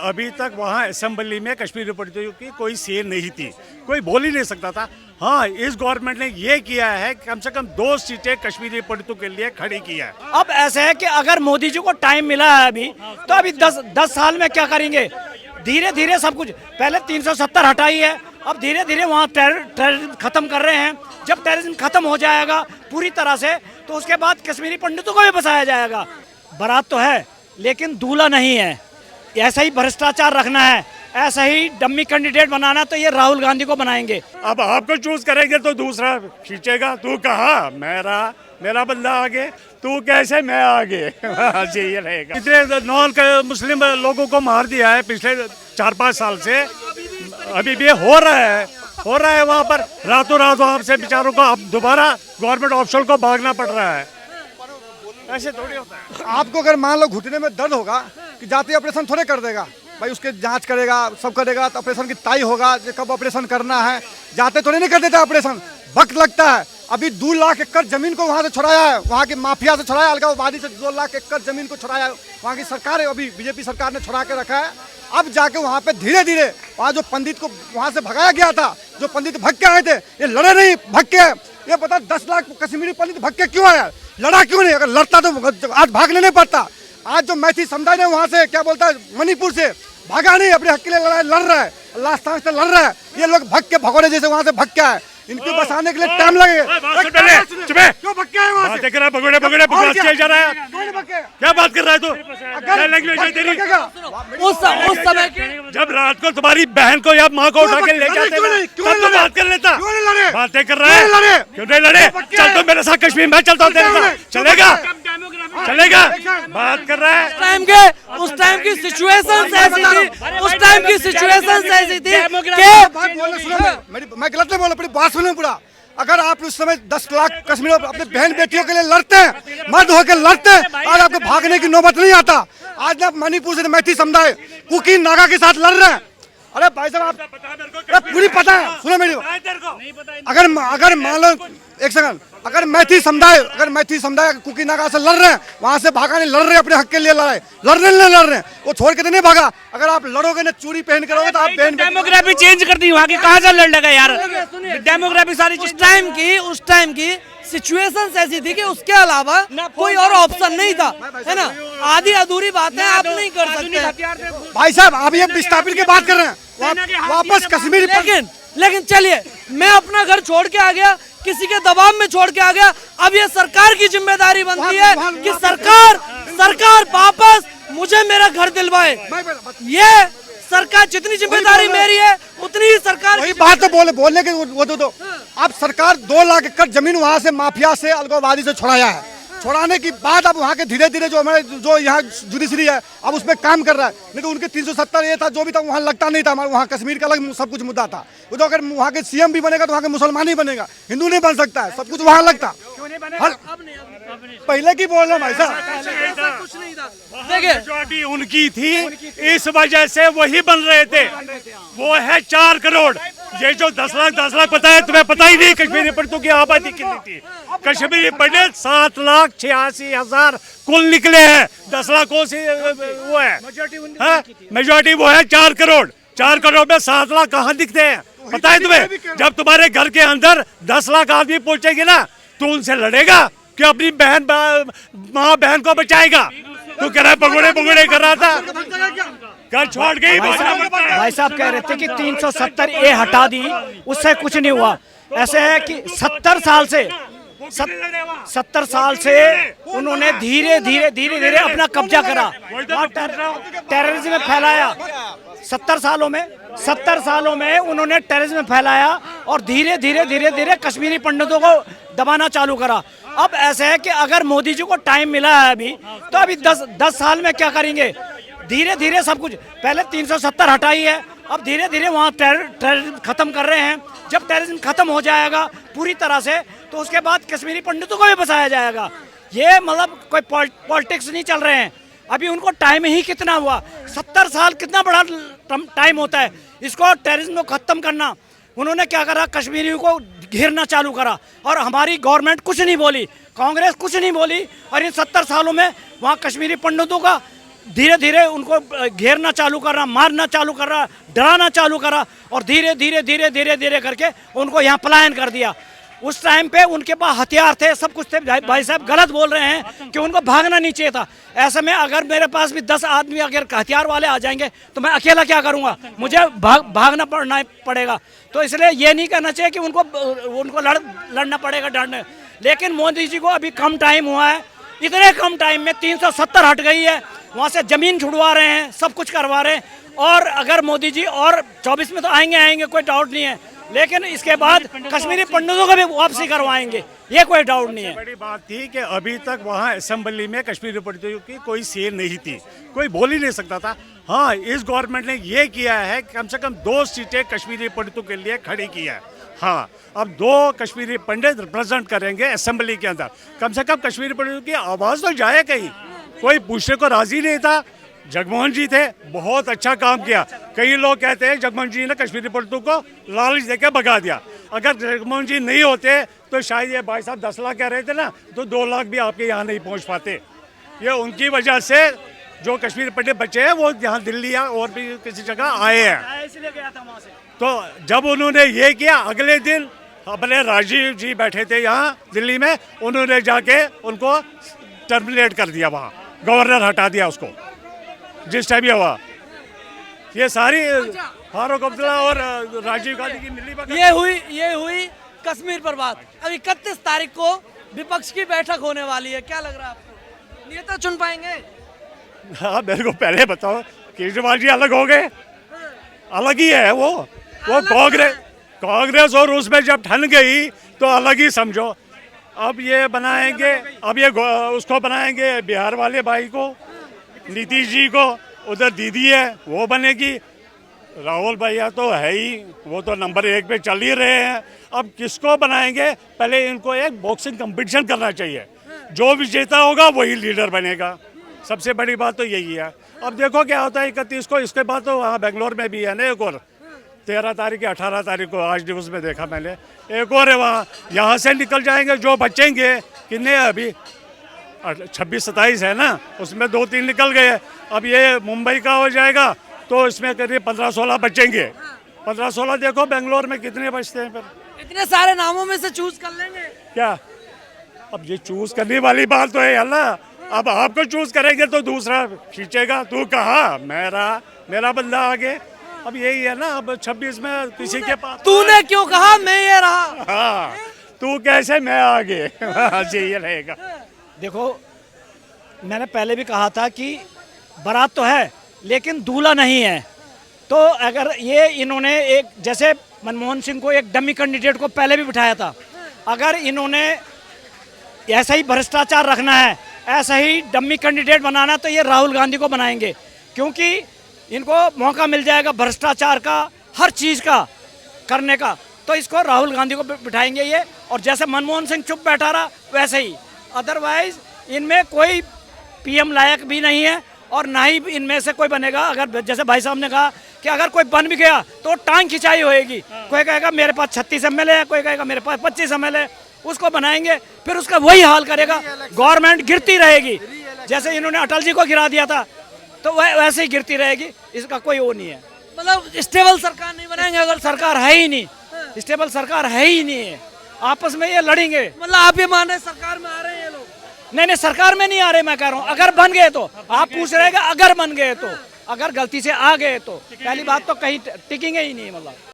अभी तक वहाँ असेंबली में कश्मीरी पंडितों की कोई सेल नहीं थी, कोई बोल ही नहीं सकता था। हाँ, इस गवर्नमेंट ने ये किया है, कम से कम 2 सीटें कश्मीरी पंडितों के लिए खड़ी की है। अब ऐसा है कि अगर मोदी जी को टाइम मिला है अभी, तो अभी 10 साल में क्या करेंगे? धीरे धीरे सब कुछ, पहले 370 हटाई है, अब धीरे धीरे वहाँ टेररिज्म खत्म कर रहे हैं। जब टेररिज्म खत्म हो जाएगा पूरी तरह से, तो उसके बाद कश्मीरी पंडितों को भी बसाया जाएगा। बारात तो है लेकिन दूल्हा नहीं है। ऐसा ही भ्रष्टाचार रखना है, ऐसा ही डम्मी कैंडिडेट बनाना, तो ये राहुल गांधी को बनाएंगे। अब आपको चूज करेंगे तो दूसरा खींचेगा। तू कहा मेरा बंदा आगे, तू कैसे मैं आगे। ये रहेगा। इतने नॉन मुस्लिम लोगों को मार दिया है पिछले 4-5 साल से, अभी भी हो रहा है वहाँ पर। रातों रात वहाँ से बेचारों को अब दोबारा गवर्नमेंट ऑफिसर को भागना पड़ रहा है। ऐसे थोड़ी होता है। आपको अगर मान लो घुटने में दर्द होगा कि जाते ऑपरेशन थोड़े कर देगा भाई, उसके जांच करेगा, सब करेगा, तो ऑपरेशन की तय होगा कब ऑपरेशन करना है। जाते थोड़े नहीं कर देते ऑपरेशन, वक्त लगता है। अभी 2 लाख एकड़ जमीन को वहाँ से छुड़ाया है, वहाँ की माफिया से छुड़ाया, अलगाववादी से 2 लाख एकड़ जमीन को छुड़ाया है। वहाँ की सरकार है, अभी बीजेपी सरकार ने छुड़ा के रखा है। अब जाके वहाँ पे धीरे धीरे वहाँ जो पंडित को वहाँ से भगाया गया था, जो पंडित भग के आए थे, ये लड़े नहीं, भग के। ये बता 10 लाख कश्मीरी पंडित भग के क्यों आया? लड़ा क्यों नहीं? अगर लड़ता तो आज भागने नहीं पड़ता। आज जो मैथिली समुदाय ने वहाँ से क्या बोलता है, मणिपुर से भागा नहीं, अपने हक के लिए लड़ रहा है, अल्लाह से लड़ रहा है। ये लोग भग के भगोड़े जैसे वहाँ से भग के आए, इनको बसाने के लिए टाइम लगेगा। क्यों भग के आए वहाँ से? जा रहा है, क्या बात कर रहा है तू? क्या लैंग्वेज है तेरी? उस समय जब रात को तुम्हारी बहन को या माँ को उठा के ले जाते हैं, तब तो बात कर लेता। बातें कर रहा है, क्यों नहीं लड़े? चल तो मेरे साथ कश्मीर में, चलता हूँ तेरे साथ। चलेगा बात कर रहा है। उस टाइम की सिचुएशन ऐसी थी, उस टाइम की सिचुएशन ऐसी थी कि मैं गलत नहीं बोल, अपनी बात सुनो पूरा। अगर आप उस समय 10 लाख कश्मीर अपने बहन बेटियों के लिए लड़ते हैं, मर्द होकर लड़ते हैं, आज आपको भागने की नौबत नहीं आता। आज आप मणिपुर से मैथिली समुदाय कुकी नागा के साथ लड़ रहे हैं। अरे भाई साहब, आप पूरी पता है, सुनो मेरी। अगर मान लो एक सेकंड, अगर मैथिली समुदाय कुकी नागा से लड़ रहे हैं, वहां से भागा नहीं, लड़ रहे हैं अपने हक के लिए, लड़ रहे हैं, वो छोड़ के तो नहीं भागा। अगर आप लड़ोगे ना, चूड़ी पहन के रहोगे, तो आप डेमोग्राफी चेंज कर दी वहाँ की, कहाँ से लड़ लगा यार? डेमोग्राफी सारी उस टाइम की सिचुएशन ऐसी थी कि उसके अलावा कोई और ऑप्शन नहीं था, है ना? आधी अधूरी बातें आप नहीं कर सकते। भाई साहब, आप ये विस्थापित की बात कर रहे हैं, वापस कश्मीर। लेकिन चलिए, मैं अपना घर छोड़ के आ गया, किसी के दबाव में छोड़ के आ गया। अब ये सरकार की जिम्मेदारी बनती है कि सरकार वापस मुझे मेरा घर दिलवाए। ये सरकार, जितनी जिम्मेदारी मेरी है उतनी ही सरकार। वही बात तो बोलने के वो तो अब सरकार 2 लाख एकड़ जमीन वहाँ से माफिया से, अलगाववादी से छुड़ाया है। छुड़ाने की बाद अब वहाँ के धीरे धीरे जो हमारे जो यहाँ जुडिशरी है, अब उसमें काम कर रहा है। नहीं तो उनके 370 ये था, जो भी था वहाँ लगता नहीं था। हमारे वहाँ कश्मीर का अलग सब कुछ मुद्दा था। वो तो अगर वहाँ के सीएम भी बनेगा तो वहाँ के मुसलमान ही बनेगा, हिंदू नहीं बन सकता है। सब कुछ वहाँ लगता। पहले की बोल रहा हूँ भाई साहब, मेजॉरिटी उनकी थी, इस वजह से वही बन रहे थे। वो है 4 करोड़। ये जो 10 लाख पता है तुम्हें? पता ही नहीं कश्मीरी पंडितों की आबादी कितनी थी। कश्मीरी पंडित 7,86,000 कुल निकले हैं। 10 लाखों से वो है मेजॉरिटी, वो है 4 करोड़। 4 करोड़ में 7 लाख कहाँ दिखते हैं? पता है तुम्हें? जब तुम्हारे घर के अंदर 10 लाख आदमी पहुंचेंगे ना, तो उनसे लड़ेगा कि अपनी माँ बहन को बचाएगा। तू कह रहा है पगोड़े कर रहा था, घर छोड़ गई। भाई साहब कह रहे थे कि 370A हटा दी, उससे कुछ नहीं हुआ। ऐसे है कि 70 साल से उन्होंने धीरे धीरे अपना कब्जा करा, टेररिज्म में फैलाया। 70 सालों में उन्होंने टेररिज्म फैलाया और धीरे धीरे कश्मीरी पंडितों को दबाना चालू करा। अब ऐसे है कि अगर मोदी जी को टाइम मिला है अभी, तो अभी 10 साल में क्या करेंगे? धीरे धीरे सब कुछ, पहले 370 हटाई है, अब धीरे धीरे वहाँ टेररिज्म खत्म कर रहे हैं। जब टेररिज्म खत्म हो जाएगा पूरी तरह से, तो उसके बाद कश्मीरी पंडितों को भी बसाया जाएगा। ये मतलब कोई पॉलिटिक्स नहीं चल रहे हैं। अभी उनको टाइम ही कितना हुआ? 70 साल कितना बड़ा टाइम होता है इसको टेररिज्म को खत्म करना। उन्होंने क्या करा? कश्मीरियों को घेरना चालू करा और हमारी गवर्नमेंट कुछ नहीं बोली, कांग्रेस कुछ नहीं बोली। और इन 70 सालों में वहाँ कश्मीरी पंडितों का धीरे धीरे उनको घेरना चालू कर रहा, मारना चालू कर रहा, डराना चालू कर रहा और धीरे धीरे धीरे धीरे धीरे करके उनको यहाँ पलायन कर दिया। उस टाइम पे उनके पास हथियार थे, सब कुछ थे। भाई साहब गलत बोल रहे हैं कि उनको भागना नहीं चाहिए था। ऐसे में अगर मेरे पास भी 10 आदमी अगर हथियार वाले आ जाएंगे तो मैं अकेला क्या करूंगा, मुझे भागना पड़ेगा। तो इसलिए ये नहीं कहना चाहिए कि उनको लड़ना पड़ेगा, डरने। लेकिन मोदी जी को अभी कम टाइम हुआ है, इतने कम टाइम में 370 हट गई है, वहाँ से जमीन छुड़वा रहे हैं, सब कुछ करवा रहे हैं। और अगर मोदी जी और 24 में तो आएंगे, कोई डाउट नहीं है, लेकिन इसके बाद कश्मीरी पंडितों को भी वापसी करवाएंगे, ये कोई डाउट नहीं है। बड़ी बात थी कि अभी तक वहाँ असेंबली में कश्मीरी पंडितों की कोई सेल नहीं थी, कोई बोल ही नहीं सकता था। हाँ, इस गवर्नमेंट ने ये किया है, कम से कम 2 सीटें कश्मीरी पंडितों के लिए खड़ी की है। हाँ, अब 2 कश्मीरी पंडित रिप्रेजेंट करेंगे असेंबली के अंदर। कम से कम कश्मीरी पंडितों की आवाज़ तो जाए कहीं, कोई पूछने को राजी नहीं था। जगमोहन जी थे, बहुत अच्छा काम किया। कई लोग कहते हैं जगमोहन जी ने कश्मीरी पंडितों को लालच देकर भगा दिया। अगर जगमोहन जी नहीं होते तो शायद ये भाई साहब 10 लाख कह रहे थे ना, तो 2 लाख भी आपके यहाँ नहीं पहुँच पाते। ये उनकी वजह से जो कश्मीरी पंडित बचे हैं वो यहाँ दिल्ली या और भी किसी जगह आए हैं। इसलिए गया था वहाँ से। तो जब उन्होंने ये किया, अगले दिन अपने राजीव जी बैठे थे यहाँ दिल्ली में, उन्होंने जाके उनको टर्मिनेट कर दिया, वहाँ गवर्नर हटा दिया उसको। जिस टाइम ये हुआ, ये सारी फारूक अब्दुल्ला और राजीव गांधी की मिली ये हुई कश्मीर पर बात। अब 31 तारीख को विपक्ष की बैठक होने वाली है, क्या लग रहा है आपको, नेता चुन पाएंगे? हाँ, मेरे को पहले बताओ, केजरीवाल जी अलग हो गए, अलग ही है वो कांग्रेस और उसमें जब ठन गई तो अलग ही समझो। अब ये बनाएंगे, अब ये उसको बनाएंगे बिहार वाले भाई को, नीतीश जी को, उधर दीदी है वो बनेगी, राहुल भैया तो है ही, वो तो नंबर 1 पे चल ही रहे हैं। अब किसको बनाएंगे, पहले इनको एक बॉक्सिंग कंपटीशन करना चाहिए, जो विजेता होगा वही लीडर बनेगा। सबसे बड़ी बात तो यही है। अब देखो क्या होता है 31 को, इसके बाद तो वहाँ बेंगलोर में भी है ना एक और, 13 तारीख या 18 तारीख को, आज न्यूज़ में देखा मैंने, एक और है वहाँ। यहाँ से निकल जाएंगे जो बचेंगे, कितने अभी 26-27 है ना, उसमें 2-3 निकल गए। अब ये मुंबई का हो जाएगा तो इसमें करीब 15-16 बचेंगे। 15-16 देखो बेंगलोर में कितने बचते हैं फिर। इतने सारे नामों में से चूज कर लेंगे क्या? अब ये चूज करने वाली बात तो है अल्लाह, अब आपको चूज करेंगे तो दूसरा खींचेगा, तू कहा मेरा बंदा आगे। अब यही है ना, अब 26 में किसी के पास, तूने क्यों कहा मैं ये रहा। हाँ, तू कैसे मैं आगे, यही रहेगा। देखो, मैंने पहले भी कहा था कि बारात तो है लेकिन दूल्हा नहीं है। तो अगर ये इन्होंने एक, जैसे मनमोहन सिंह को एक डमी कैंडिडेट को पहले भी बिठाया था, अगर इन्होंने ऐसा ही भ्रष्टाचार रखना है, ऐसा ही डमी कैंडिडेट बनाना, तो ये राहुल गांधी को बनाएंगे, क्योंकि इनको मौका मिल जाएगा भ्रष्टाचार का, हर चीज़ का करने का। तो इसको राहुल गांधी को बिठाएंगे ये, और जैसे मनमोहन सिंह चुप बैठा रहा वैसे ही। अदरवाइज इनमें कोई पीएम लायक भी नहीं है और ना ही इनमें से कोई बनेगा। अगर जैसे भाई साहब ने कहा कि अगर कोई बन भी गया तो टांग खिंचाई होएगी, कोई कहेगा मेरे पास 36 MLA है, कोई कहेगा मेरे पास 25 MLA, उसको बनाएंगे, फिर उसका वही हाल करेगा, गवर्नमेंट गिरती रहेगी। जैसे इन्होंने अटल जी को गिरा दिया था तो वैसे ही गिरती रहेगी, इसका कोई वो नहीं है। मतलब स्टेबल सरकार नहीं बनाएंगे, अगर सरकार है ही नहीं, स्टेबल सरकार है ही नहीं है, आपस में ये लड़ेंगे। मतलब आप ये मान रहे सरकार में आ रहे हैं ये लोग? नहीं, सरकार में नहीं आ रहे, मैं कह रहा हूँ अगर बन गए तो। आप पूछ रहे हैं अगर बन गए तो, अगर गलती से आ गए तो, पहली बात तो कहीं टिकेंगे ही नहीं। मतलब